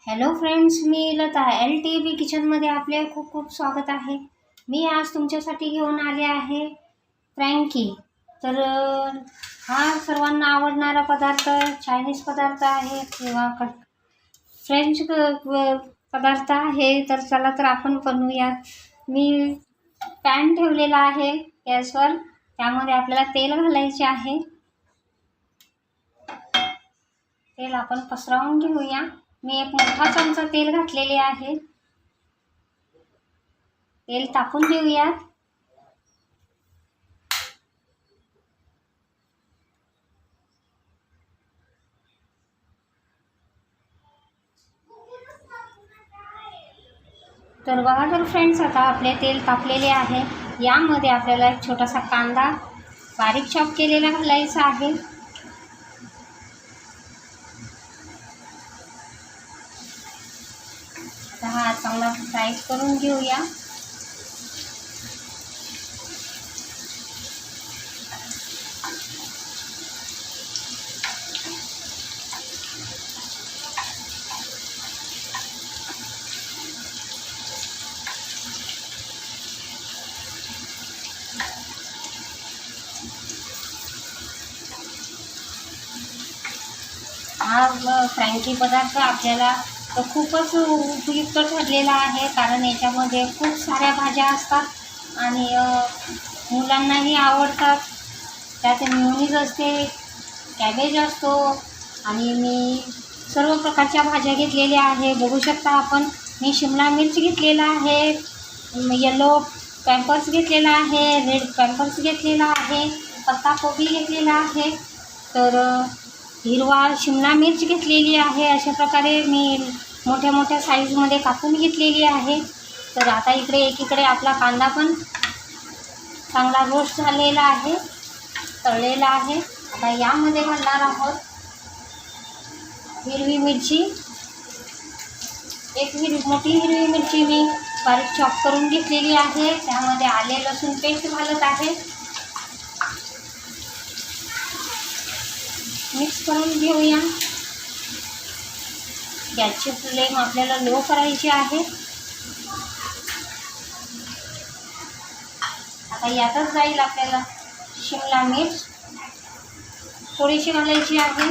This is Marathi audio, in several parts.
हॅलो फ्रेंड्स, मी लता LTV किचनमध्ये आपले खूप खूप स्वागत आहे. मी आज तुमच्यासाठी घेऊन आले आहे फ्रँकी. तर हा सर्वांना आवडणारा पदार्थ चायनीज पदार्थ आहे किंवा फ्रेंच पदार्थ आहे. तर चला तर आपण बनवूयात. मी पॅन ठेवलेला आहे गॅसवर. त्यामध्ये आपल्याला तेल घालायचे आहे. तेल आपण पसरवून घेऊया. मी एक मोठा चमचा तेल घातलेले आहे. तेल टाकून देऊयात. तर बघा तर फ्रेंड्स, आता आपले तेल तापलेले आहे. यामध्ये आपल्याला एक छोटासा कांदा बारीक चॉप केलेला घालायचा आहे. आता हा चांगला फ्राय करून घेऊया. हा फ्रँकी पदार्थ आपल्याला खूपच उपयुक्त ठरलेला आहे, कारण याच्यामध्ये खूप साऱ्या भाज्या असतात आणि मुलांनाही आवडतात. त्यात मेयोनीज असते, कॅबेज असतो आणि मी सर्व प्रकारच्या भाज्या घेतलेल्या आहे. बघू शकता आपण, मी शिमला मिर्च घेतलेला आहे, येलो पॅम्पर्स घेतलेला आहे, रेड पॅम्पर्स घेतलेला आहे, पत्ताकोबी घेतलेला आहे, तर हिरवा शिमला मिर्च घेतलेली आहे. अशा प्रकारे मी मोठ्या मोठ्या साईजमध्ये कापून घेतलेली आहे. तर आता एकीकडे आपला कांदा पण चांगला रोस्ट झालेला आहे, तळलेला आहे. आता यामध्ये घालणार आहोत हिरवी मिरची. मोठी हिरवी मिरची मी बारीक चॉप करून घेतलेली आहे. त्यामध्ये आले लसूण पेस्ट घालत आहे. मिक्स करून घेऊया. गॅसची फ्लेम आपल्याला लो करायची आहे. आता यातच जाईल आपल्याला शिमला मिर्च थोडीशी घालायची आहे.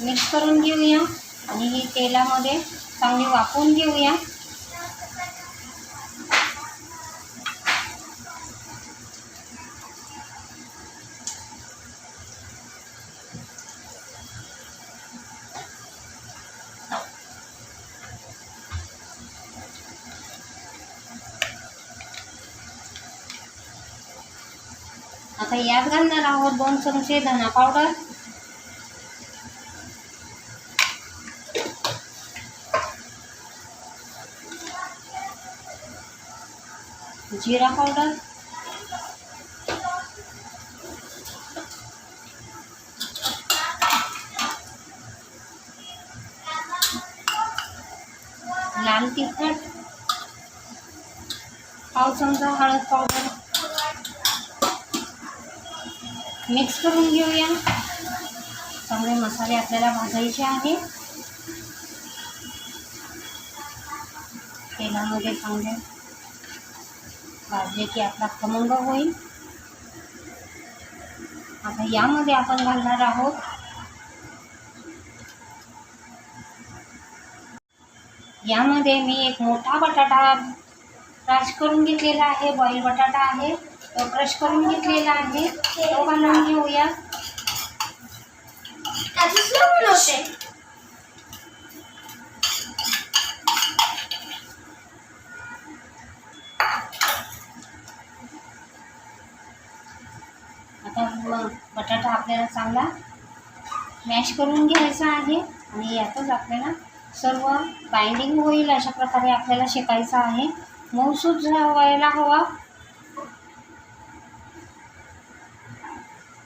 मिक्स करून घेऊया आणि ही तेलामध्ये चांगली वाफवून घेऊया. आता यात घालणार आहोत 2 चमचे धना पावडर, जीरा पावडर, लाल तिखट, पाव चमचा हळद पावडर. मिक्स करून घेऊया. चांगले मसाले आपल्याला भाजायचे आहे. तेलामध्ये चांगले भाजले की आपला खमंग होईल. आता यामध्ये आपण घालणार आहोत यामध्ये मी एक मोठा बटाटा क्रश करून घेतलेला आहे. बॉईल बटाटा आहे, तो क्रश करून घेतलेला आहे. तो घालून घेऊया. आता बटाटा आपल्याला चांगला मॅश करून घ्यायचा आहे आणि यातच आपल्याला सर्व बाइंडिंग होईल अशा प्रकारे आपल्याला शेकायचं आहे. मऊसूत व्हायला हवा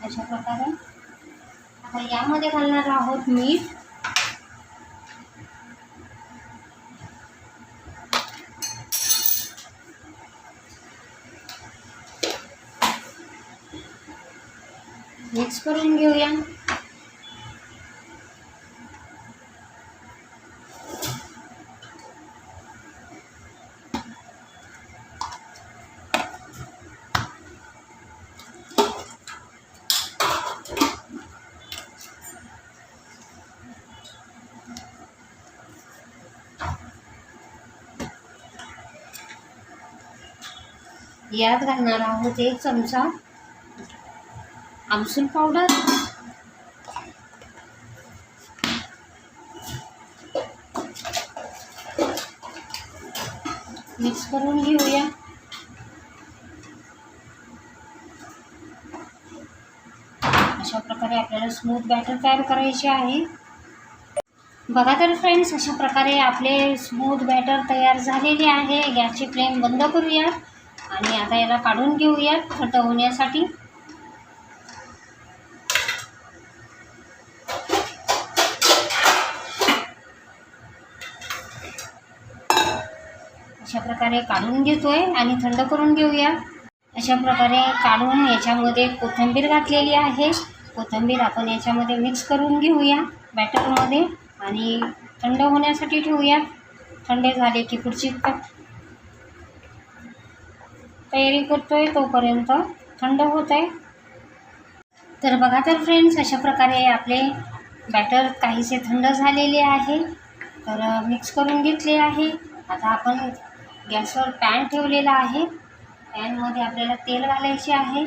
अशा प्रकारे. आता यामध्ये घालणार आहोत मीठ. मिक्स करून घेऊया. यात घालणार आहोत 1 चमचा आमसूल पावडर, मिक्स करून घेऊया। अशा प्रकारे आपल्याला स्मूथ बॅटर तयार करायचे आहे। बघा तर फ्रेंड्स, अशा प्रकारे आपले स्मूथ बॅटर तयार झालेले आहे। गॅसची फ्लेम बंद करूया आणि आता याला काढून घेऊया थंड होण्यासाठी। अशा प्रकारे काढून घेतोय आणि थंड करून घेऊया। अशा प्रकारे काढून याच्यामध्ये कोथिंबीर घातलेली आहे। कोथिंबीर आपण याच्यामध्ये मिक्स करून घेऊया बॅटरमध्ये आणि थंड होण्यासाठी ठेवूया। थंड झाले की पुढची तयारी करतोय, तोपर्यंत थंड होत आहे। तर बघा तर फ्रेंड्स, अशा प्रकारे आपले बॅटर काहीसे थंड झालेले आहे। तर मिक्स करून घेतले आहे। आता आपण गॅसवर पॅन ठेवलेला आहे। पॅनमध्ये आपल्याला तेल घालायचे आहे।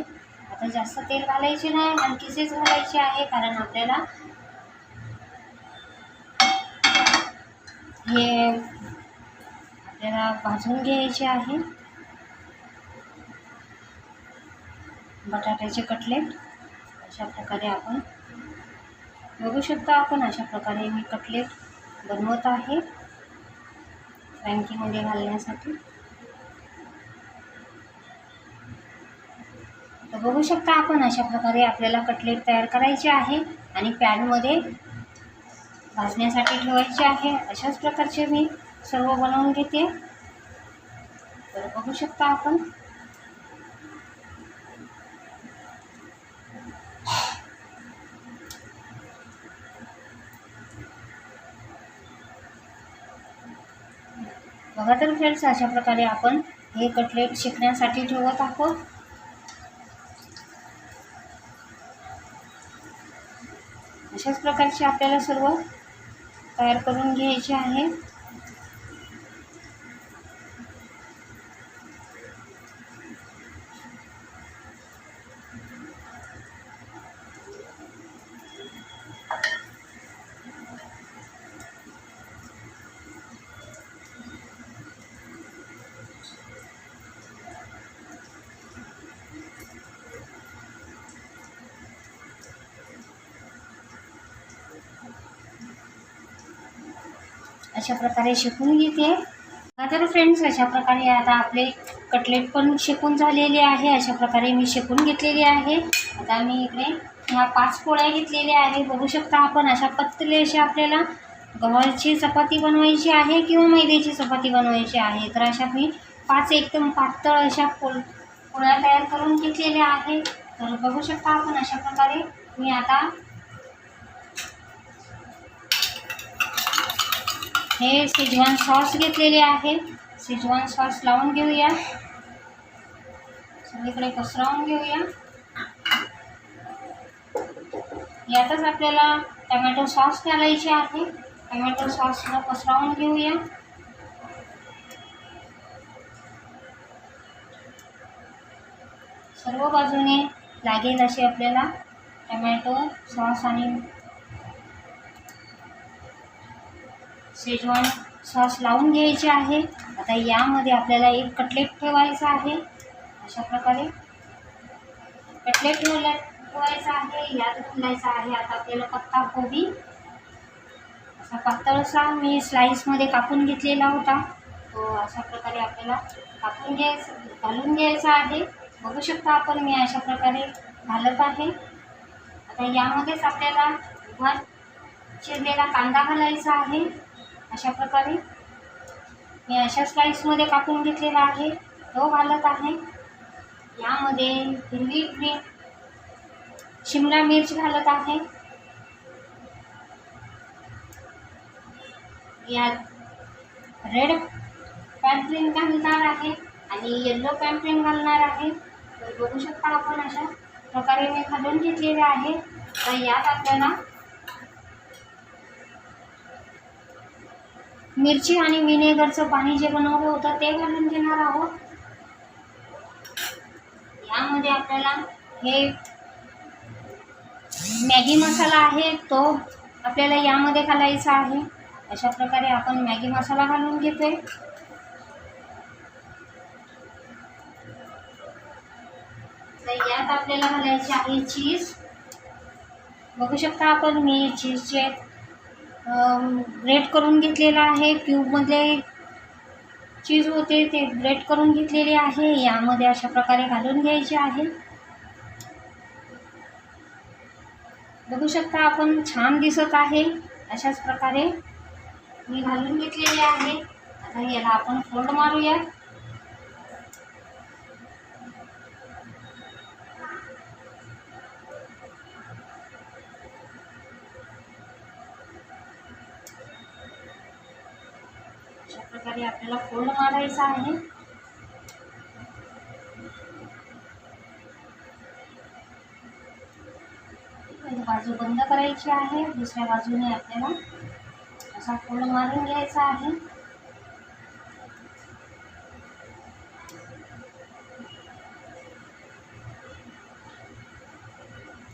आता जास्त तेल घालायचे नाही, हलकीसेच घालायचे आहे, कारण आपल्याला हे भाजून घ्यायचे आहे। बटाट्याचे कटलेट अशा प्रकारे आपण बघू शकता। आपण अशा प्रकारे मी कटलेट बनवत आहे फ्रँकीमध्ये घालण्यासाठी। तर बघू शकता आपण अशा प्रकारे आपल्याला कटलेट तयार करायचे आहे आणि पॅनमध्ये भाजण्यासाठी ठेवायचे आहे। अशाच प्रकारचे मी सर्व बनवून घेते। तर बघू शकता आपण बघा तर फ्रेंड्स, अशा प्रकारे आपण हे कटलेट शिकण्यासाठी ठेवत आहोत। अशाच प्रकारचे आपल्याला सर्व तयार करून घ्यायचे आहे। अशा प्रकारे शेकून घेते। तर फ्रेंड्स, अशा प्रकारे आता आपले कटलेट पण शेकून झालेले आहे। अशा प्रकारे मी शेकून घेतलेले आहे। आता मी इकडे ह्या 5 पोळ्या घेतलेल्या आहे। बघू शकता आपण अशा पतले अशा आपल्याला गव्हाची चपाती बनवायची आहे किंवा मैद्याची चपाती बनवायची आहे। तर अशा मी 5 एकदम पातळ अशा पोळ्या तयार करून घेतलेल्या आहे। तर बघू शकता आपण अशा प्रकारे मी आता हे शेजवान सॉस घेतलेले आहे। शेजवान सॉस लावून घेऊया, सगळीकडे पसरवून घेऊया। यातच आपल्याला टोमॅटो सॉस घालायचे आहे। टोमॅटो सॉसला पसरवून घेऊया। सर्व बाजूने लागेल असे आपल्याला टोमॅटो सॉस आणि शेजवान सॉस लावून घ्यायचे आहे। आता यामध्ये आपल्याला एक कटलेट ठेवायचा आहे। अशा प्रकारे कटलेट ठेवायचा आहे। यात घालायचा आहे आता आपल्याला पत्ता कोबी। असा पातळसा मी स्लाइसमध्ये कापून घेतलेला होता, तो अशा प्रकारे आपल्याला घालून घ्यायचा आहे। बघू शकता आपण मी अशा प्रकारे घालत आहे। आता यामध्येच आपल्याला उभा चिरलेला कांदा घालायचा आहे। अशा प्रकारे मी अशा स्लाइसमध्ये कापून घेतलेला आहे, तो घालत आहे। यामध्ये हिरवी शिमला मिर्च घालत आहे। यात रेड पॅम्परिन घालणार आहे आणि येलो पॅम्परिन घालणार आहे। तर बघू शकता आपण अशा प्रकारे मी घालून घेतलेले आहे। तर यात आपल्याला मिरची आणि विनेगरचं पाणी जे बनवलं होतं ते घालून घेणार आहोत। आपल्याला हे मॅगी मसाला आहे तो आपल्याला यामध्ये घालायचा आहे. अशा प्रकारे आपण मॅगी मसाला घालून घेतोय. तर यात आपल्याला घालायचे आहे चीज. बघू शकता आपण मी चीजचे ग्रेट करून घेतलेला आहे. क्यूबमध्ये चीज होते ते ग्रेट करून घेतलेले आहे. यामध्ये अशा प्रकारे घालून घ्यायचे आहे. बघू शकता आपण छान दिसत आहे. अशाच प्रकारे मी घालून घेतलेले आहे. आता याला आपण फोल्ड मारूया. अशा प्रकारे आपल्याला फोल्ड मारायचा आहे. बाजू बंद करायची आहे. दुसऱ्या बाजूने आपल्याला असा फोल्ड मारून घ्यायचा आहे.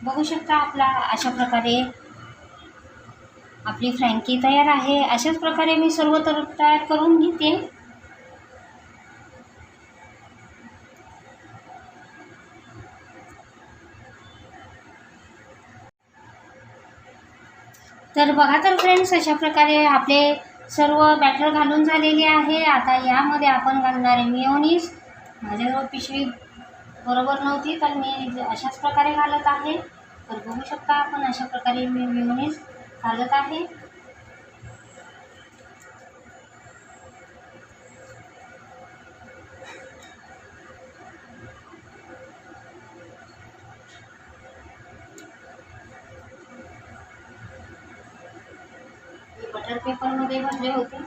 बघू शकता आपला अशा प्रकारे आपली फ्रँकी तयार आहे. अशाच प्रकारे मी सर्व तयार करून घेते. तर बघा तर फ्रेंड्स, अशा प्रकारे आपले सर्व बॅटर घालून झालेले आहे. आता यामध्ये आपण घालणारे मेयोनीज. माझ्याजवळ पिशवी बरोबर नव्हती तर मी अशाच प्रकारे घालत आहे. तर बघू शकता आपण अशा प्रकारे मी मेयोनीज घालत आहे. बटर पेपरमध्ये भरले होते.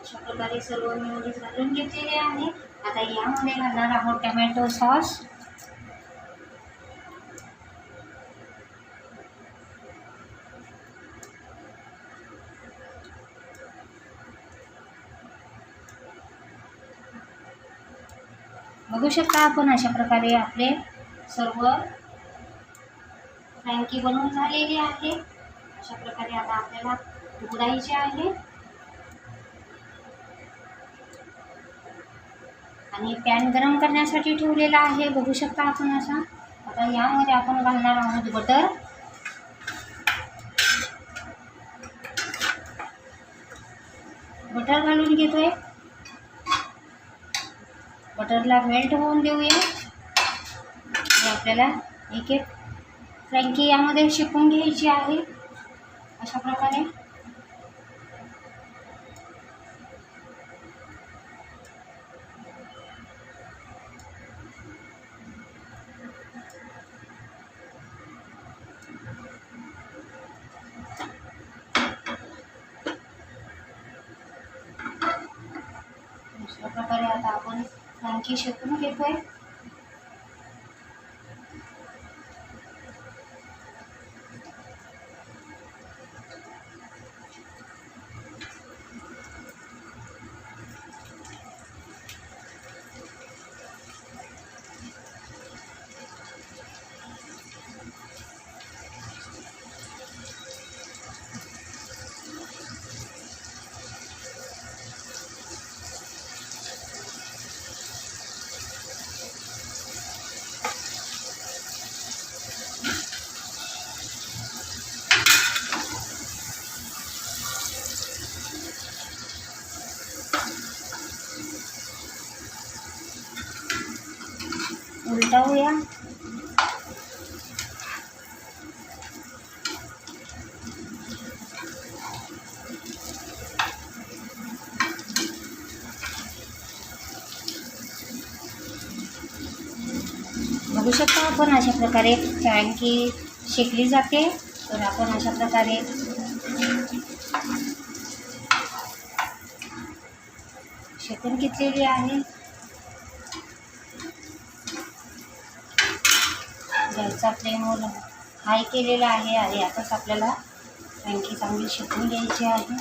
अशा प्रकारे सर्व मेयोनीज घालून घेतलेले आहे. आता यामध्ये घालणार आहोत टोमॅटो सॉस. बघू शकता आपण अशा प्रकारे आपले सर्व फ्रँकी बनवून झालेली आहे. अशा प्रकारे आता आपल्याला उघडायचे आहे आणि पॅन गरम करण्यासाठी ठेवलेला आहे. बघू शकता आपण असा. आता यामध्ये आपण घालणार आहोत बटर. बटर घालून घेतोय. बटरला मेल्ट होऊन देऊया आणि आपल्याला एक एक फ्रँकी यामध्ये शिकून घ्यायची आहे. अशा प्रकारे आता आपण फ्रँकी शिकून घेतोय. उलटावूया. बघू शकता आपण अशा प्रकारे फ्रँकी शेकली जाते. तर आपण अशा प्रकारे शेकून घेतलेली आहे. गॅसचा फ्लेम हाय केलेला आहे आणि आताच आपल्याला फ्रँकी चांगली शेकून घ्यायची आहे.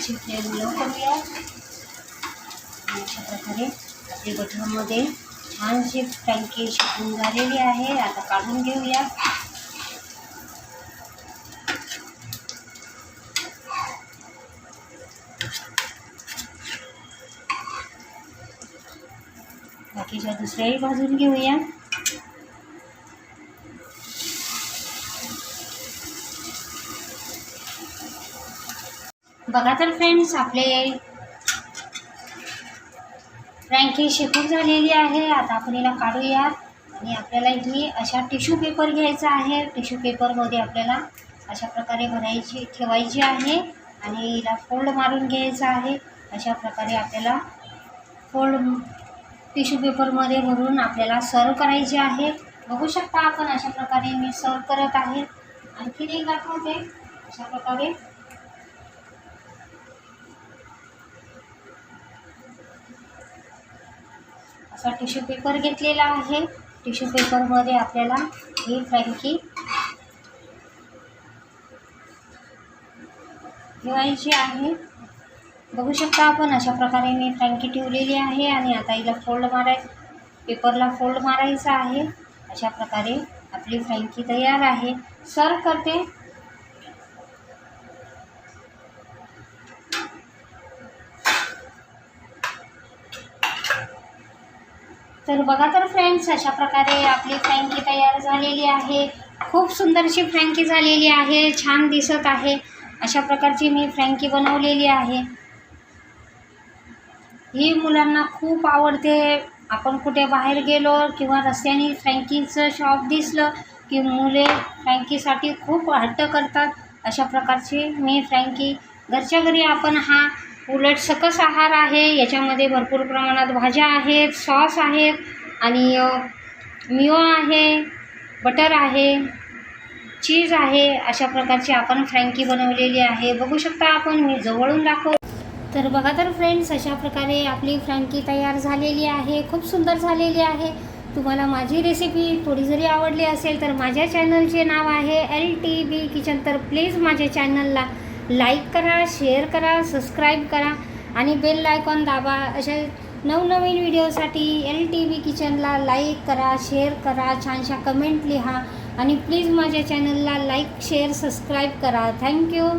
गॅसची फ्लेम लो करूया. अशा प्रकारे आपली बटरमध्ये छानशी फ्रँकी शिजून झालेली आहे. आता काढून घेऊया. बाकीच्या दुसऱ्याही भाजून घेऊया. बघा तर फ्रेंड्स, आपले फ्रँकी शेकून झालेली आहे. आता आपण हिला काढूया आणि आपल्याला ही अशा टिश्यू पेपर घ्यायचा आहे. टिश्यू पेपरमध्ये आपल्याला अशा प्रकारे ठेवायची आहे आणि हिला फोल्ड मारून घ्यायचा आहे. अशा प्रकारे आपल्याला टिश्यू पेपरमध्ये भरून आपल्याला सर्व करायचे आहे. बघू शकता आपण अशा प्रकारे मी सर्व करत आहे. आणखीन एक दाखवते. अशा प्रकारे असा टिश्यू पेपर घेतलेला आहे. टिश्यू पेपरमध्ये आपल्याला ही फ्रँकी ठेवायची आहे. बघू शकता आपण अशा प्रकारे मी फ्रँकी ठेवलेली आहे आणि आता हिला पेपरला फोल्ड मारायचा आहे. अशा प्रकारे आपली फ्रँकी तयार आहे. सर्व करते. तर बघा तर फ्रेंड्स, अशा प्रकारे आपली फ्रँकी तयार झालेली आहे. खूप सुंदरशी फ्रँकी झालेली आहे. छान दिसत आहे. अशा प्रकारची मी फ्रँकी बनवलेली आहे. ही मुलांना खूप आवडते. आपण कुठे बाहेर गेलो किंवा रस्त्याने फ्रँकीचं शॉप दिसलं की मुले फ्रँकीसाठी खूप हट्ट करतात. अशा प्रकारची मी फ्रँकी घरच्या घरी आपण हा उलट सकस आहार आहे. याच्यामध्ये भरपूर प्रमाणात भाज्या आहेत, सॉस आहेत आणि मिओ आहे, बटर आहे, चीज आहे. अशा प्रकारची आपण फ्रँकी बनवलेली आहे. बघू शकता आपण, मी जवळून दाखव. तर बघा तर फ्रेंड्स, अशा प्रकारे आपली फ्रँकी तयार झालेली आहे. खूप सुंदर झालेली आहे. तुम्हाला माझी रेसिपी थोडी जरी आवडली असेल तर माझ्या चॅनलचे नाव आहे LTB किचन. तर प्लीज माझ्या चॅनलला लाईक करा, शेअर करा, सबस्क्राईब करा आणि बेल आयकॉन दाबा. अशा नवनवीन व्हिडिओसाठी LTB किचनला लाईक करा, शेअर करा, छानशा कमेंट लिहा आणि प्लीज माझ्या चॅनलला लाईक, शेअर, सबस्क्राईब करा. थँक्यू.